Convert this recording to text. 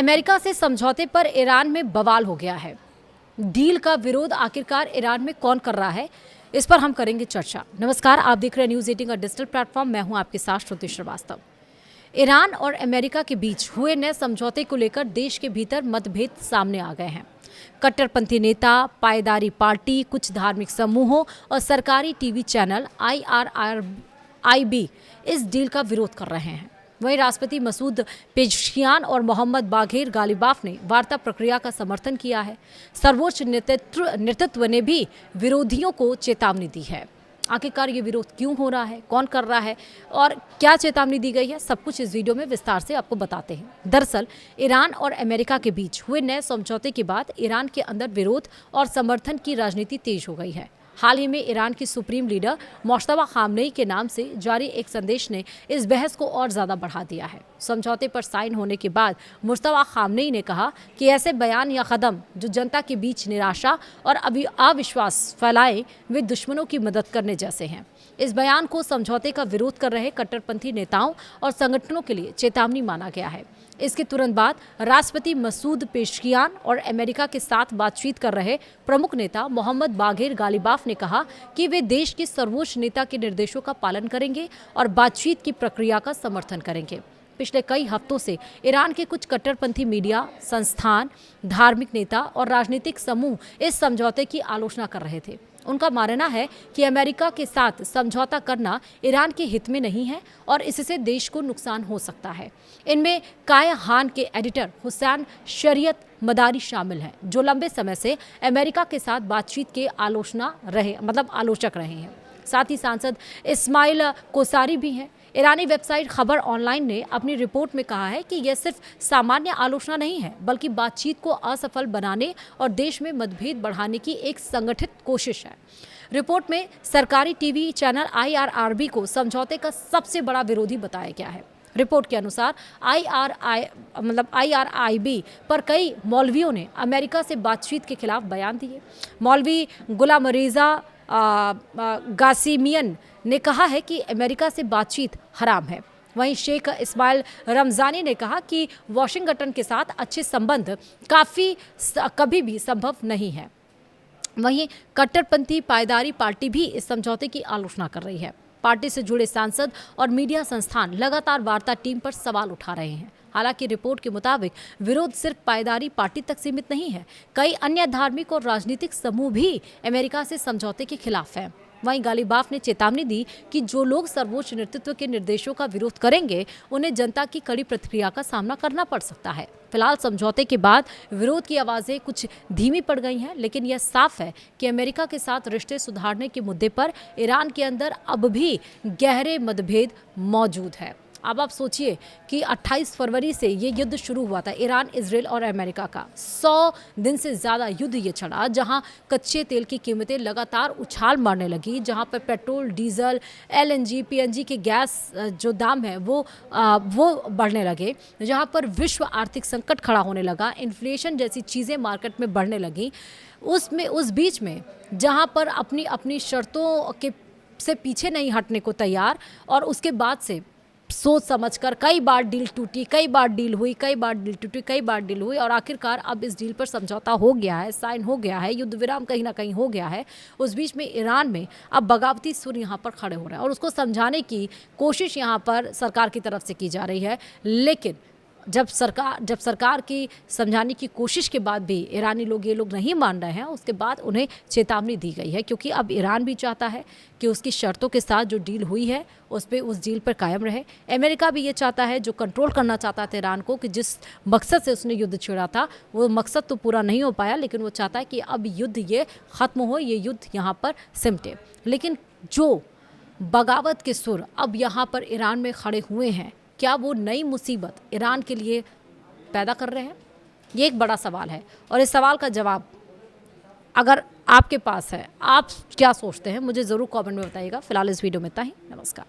America से समझौते पर ईरान में बवाल हो गया है। डील का विरोध आखिरकार ईरान में कौन कर रहा है, इस पर हम करेंगे चर्चा। नमस्कार, आप देख रहे हैं न्यूज़ 18 का डिजिटल प्लेटफॉर्म। मैं हूं आपके साथ श्रुति श्रीवास्तव। ईरान और अमेरिका के बीच हुए नए समझौते को लेकर देश के भीतर मतभेद सामने आ गए हैं। कट्टरपंथी नेता, पायदारी पार्टी, कुछ धार्मिक समूहों और सरकारी टीवी चैनल IRIB इस डील का विरोध कर रहे हैं। वहीं राष्ट्रपति मसूद पेज़ेश्कियान और मोहम्मद बाघेर गालिबाफ ने वार्ता प्रक्रिया का समर्थन किया है। सर्वोच्च नेतृत्व ने भी विरोधियों को चेतावनी दी है। आखिरकार ये विरोध क्यों हो रहा है, कौन कर रहा है और क्या चेतावनी दी गई है, सब कुछ इस वीडियो में विस्तार से आपको बताते हैं। दरअसल ईरान और अमेरिका के बीच हुए नए समझौते के बाद ईरान के अंदर विरोध और समर्थन की राजनीति तेज हो गई है। हाल ही में ईरान की सुप्रीम लीडर मुश्तबा खामनेई के नाम से जारी एक संदेश ने इस बहस को और ज़्यादा बढ़ा दिया है। समझौते पर साइन होने के बाद मुश्तबा खामनेई ने कहा कि ऐसे बयान या कदम जो जनता के बीच निराशा और अविश्वास फैलाएं, वे दुश्मनों की मदद करने जैसे हैं। इस बयान को समझौते का विरोध कर रहे कट्टरपंथी नेताओं और संगठनों के लिए चेतावनी माना गया है। इसके तुरंत बाद राष्ट्रपति मसूद पेज़ेश्कियान और अमेरिका के साथ बातचीत कर रहे प्रमुख नेता मोहम्मद बाघेर गालिबाफ ने कहा कि वे देश के सर्वोच्च नेता के निर्देशों का पालन करेंगे और बातचीत की प्रक्रिया का समर्थन करेंगे। पिछले कई हफ्तों से ईरान के कुछ कट्टरपंथी मीडिया संस्थान, धार्मिक नेता और राजनीतिक समूह इस समझौते की आलोचना कर रहे थे। उनका मानना है कि अमेरिका के साथ समझौता करना ईरान के हित में नहीं है और इससे देश को नुकसान हो सकता है। इनमें कायहान के एडिटर हुसैन शरीयत मदारी शामिल हैं, जो लंबे समय से अमेरिका के साथ बातचीत के आलोचक रहे हैं। साथ ही सांसद इस्माइल कोसारी भी हैं। ईरानी वेबसाइट खबर ऑनलाइन ने अपनी रिपोर्ट में कहा है कि यह सिर्फ सामान्य आलोचना नहीं है, बल्कि बातचीत को असफल बनाने और देश में मतभेद बढ़ाने की एक संगठित कोशिश है। रिपोर्ट में सरकारी टीवी चैनल IRIB को समझौते का सबसे बड़ा विरोधी बताया गया है। रिपोर्ट के अनुसार IRIB पर कई मौलवियों ने अमेरिका से बातचीत के खिलाफ बयान दिए। मौलवी गुलाम रज़ा गासिमियन ने कहा है कि अमेरिका से बातचीत हराम है। वहीं शेख इस्माइल रमज़ानी ने कहा कि वाशिंगटन के साथ अच्छे संबंध कभी भी संभव नहीं है। वहीं कट्टरपंथी पायदारी पार्टी भी इस समझौते की आलोचना कर रही है। पार्टी से जुड़े सांसद और मीडिया संस्थान लगातार वार्ता टीम पर सवाल उठा रहे हैं। हालांकि रिपोर्ट के मुताबिक विरोध सिर्फ पायदारी पार्टी तक सीमित नहीं है। कई अन्य धार्मिक और राजनीतिक समूह भी अमेरिका से समझौते के खिलाफ हैं। वहीं गालिबाफ ने चेतावनी दी कि जो लोग सर्वोच्च नेतृत्व के निर्देशों का विरोध करेंगे, उन्हें जनता की कड़ी प्रतिक्रिया का सामना करना पड़ सकता है। फिलहाल समझौते के बाद विरोध की आवाज़ें कुछ धीमी पड़ गई हैं, लेकिन यह साफ है कि अमेरिका के साथ रिश्ते सुधारने के मुद्दे पर ईरान के अंदर अब भी गहरे मतभेद मौजूद है। अब आप सोचिए कि 28 फरवरी से ये युद्ध शुरू हुआ था, ईरान, इजराइल और अमेरिका का 100 दिन से ज़्यादा युद्ध ये चला, जहां कच्चे तेल की कीमतें लगातार उछाल मारने लगी, जहां पर पेट्रोल, डीजल, LNG, PNG के गैस जो दाम है वो बढ़ने लगे, जहां पर विश्व आर्थिक संकट खड़ा होने लगा, इन्फ्लेशन जैसी चीज़ें मार्केट में बढ़ने लगी। उस बीच में जहां पर अपनी शर्तों से पीछे नहीं हटने को तैयार, और उसके बाद से सोच समझकर कई बार डील टूटी, कई बार डील हुई, कई बार डील टूटी, कई बार डील हुई, और आखिरकार अब इस डील पर समझौता हो गया है, साइन हो गया है, युद्ध विराम कहीं ना कहीं हो गया है। उस बीच में ईरान में अब बगावती सुर यहाँ पर खड़े हो रहे हैं और उसको समझाने की कोशिश यहाँ पर सरकार की तरफ से की जा रही है। लेकिन जब सरकार की समझाने की कोशिश के बाद भी ईरानी लोग ये लोग नहीं मान रहे हैं, उसके बाद उन्हें चेतावनी दी गई है, क्योंकि अब ईरान भी चाहता है कि उसकी शर्तों के साथ जो डील हुई है उस डील पर कायम रहे। अमेरिका भी ये चाहता है, जो कंट्रोल करना चाहता था ईरान को, कि जिस मकसद से उसने युद्ध छेड़ा था वो मकसद तो पूरा नहीं हो पाया, लेकिन वो चाहता है कि अब युद्ध ये ख़त्म हो, ये युद्ध यहाँ पर सिमटे। लेकिन जो बगावत के सुर अब यहाँ पर ईरान में खड़े हुए हैं, क्या वो नई मुसीबत ईरान के लिए पैदा कर रहे हैं? ये एक बड़ा सवाल है और इस सवाल का जवाब अगर आपके पास है, आप क्या सोचते हैं, मुझे ज़रूर कमेंट में बताइएगा। फिलहाल इस वीडियो में इतना ही। नमस्कार।